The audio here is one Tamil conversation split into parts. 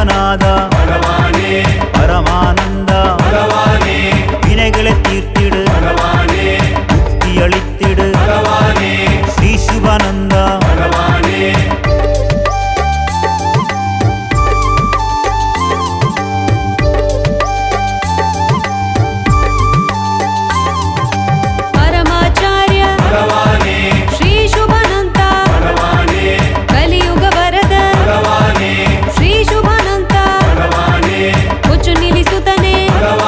விஸ்வநாத பகவானே பரமானந்த பகவானே வினைகளை தீர்த்திடு பகவானே முக்தி அளித்திடு பகவானே ஸ்ரீ சிவானந்த பகவானே பரமாச்சார்ய பகவானே ஸ்ரீ சுபானந்த பகவானே கலியுக வரத பகவானே ஸ்ரீ சுபானந்த பகவானே உச்சு நிலிசுதனே பகவானே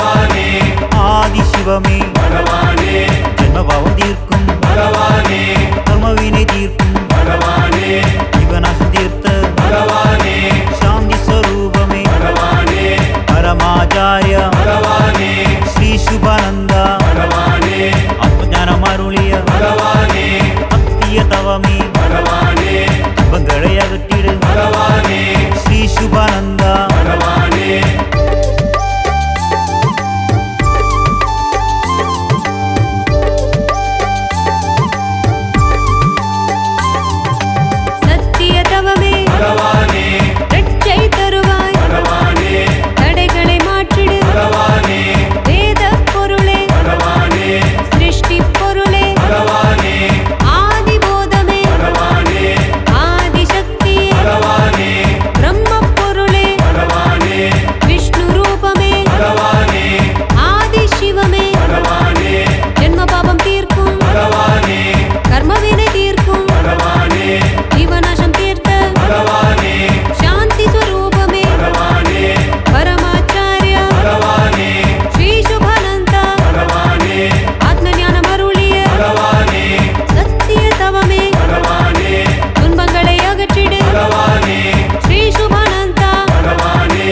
பகவானே ஆதி சிவமே பகவானே ஜென்மபாவம் தீர்க்கும் பகவானே கர்மவினை தீர்க்கும் பகவானே ஜீவநாசம் தீர்த்த பகவானே சாந்தி ஸ்வரூபமே பகவானே பரமாச்சாரிய பகவானே ஸ்ரீ சுபானந்தா பகவானே ஆத்மஞானம் அருளிய பகவானே பக்திய தவமே பகவானே துன்பங்களை அகற்றிடு பகவானே ஸ்ரீ சுபானந்தா பகவானே சத்திய தவமே பகவானே ரட்சை தருவாய் பகவானே தடைகளை மாற்றிடு பகவானே வேத பொருளே பகவானே சிருஷ்டி பொருளே பகவானே ஆதி போதமே பகவானே ஆதிசக்தியே பகவானே பிரம்ம பொருளே பகவானே விஷ்ணு ரூபமே பகவானே ஆதி சிவமே பகவானே ஜென்ம பாபம் தீர்க்கும் பகவானே கர்மவினை தீர்க்கும் பகவானே ஜீவநாசம் தீர்த்த பகவானே சாந்தி ஸ்வரூபமே பகவானே பரமாச்சாரிய பகவானே ஸ்ரீ சுபானந்தா பகவானே ஆத்மஞானம் அருளிய பகவானே சத்திய தவமே பகவானே துன்பங்களை அகற்றிடு பகவானே ஸ்ரீ சுபானந்தா பகவானே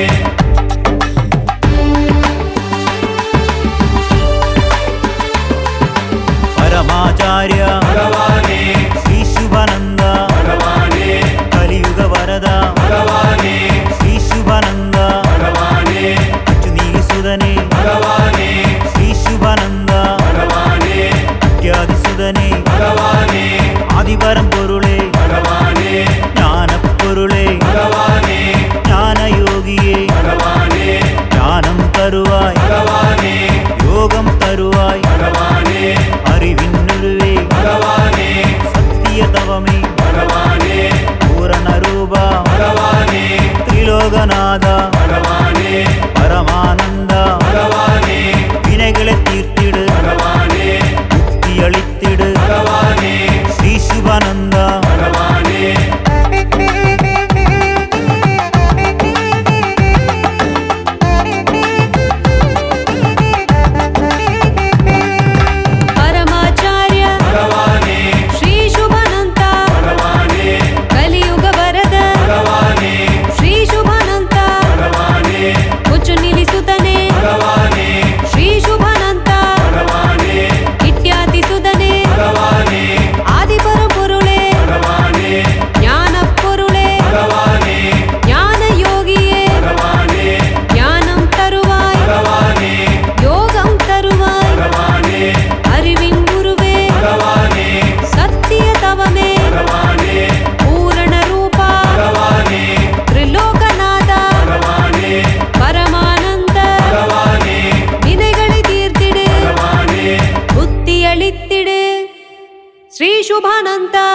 பரமாச்சாரிய பகவானே ஸ்ரீ சுபானந்தா பகவானே கலியுக வரதா பகவானே ஸ்ரீ சுபானந்தா பகவானே நீ சுதனே பகவானே ஸ்ரீ சுபானந்தா பகவானே தியாதி சுதனே பகவானே ஆதிபரம் பொருளே பகவானே ஞானப் பொருளே பகவானே ஞான யோகியே பகவானே ஞானம் தருவாய் பகவானே யோகம் தருவாய் பகவானே அறிவின் நுருவே பகவானே சத்திய தவமே பகவானே பூரண ரூபா பகவானே திரிலோகநாதா பகவானே பரமானந்தா பகவானே வினைகளை தீர்த்திடு பகவானே முக்தி அளித்திடு பகவானே ஸ்ரீ சிவானந்தா பகவானே பரமாச்சாரிய பகவானே ஸ்ரீ சுபானந்தா பகவானே கலியுக வரத பகவானே ஸ்ரீ சுபானந்தா பகவானே உಚ್ಚ ನಿಲ್ಲಿಸುತ್ತನೆ பகவானே ಶ್ರೀ ಶುಭಾನಂತ பகவானே ಇತ್ಯಾದಿ ಸುಧನೆ பகவானே ಆದಿ ಪರಪೊರುಳೆ பகவானே ಜ್ಞಾನ ಪೊರುಳೆ பகவானே ಜ್ಞಾನ ಯೋಗಿಯೇ பகவானே ಜ್ಞಾನಂ ತರುವಾಯ್ பகவானே யோகம் தருவாய் பகவானே அறிவின் குருவே பகவானே சத்திய தவமே பகவானே பூரண ரூபா பகவானே திரிலோகநாதா பகவானே பரமானந்த பகவானே வினைகளை தீர்த்திடு பகவானே புத்தி அளித்திடு ஸ்ரீ சுபானந்தா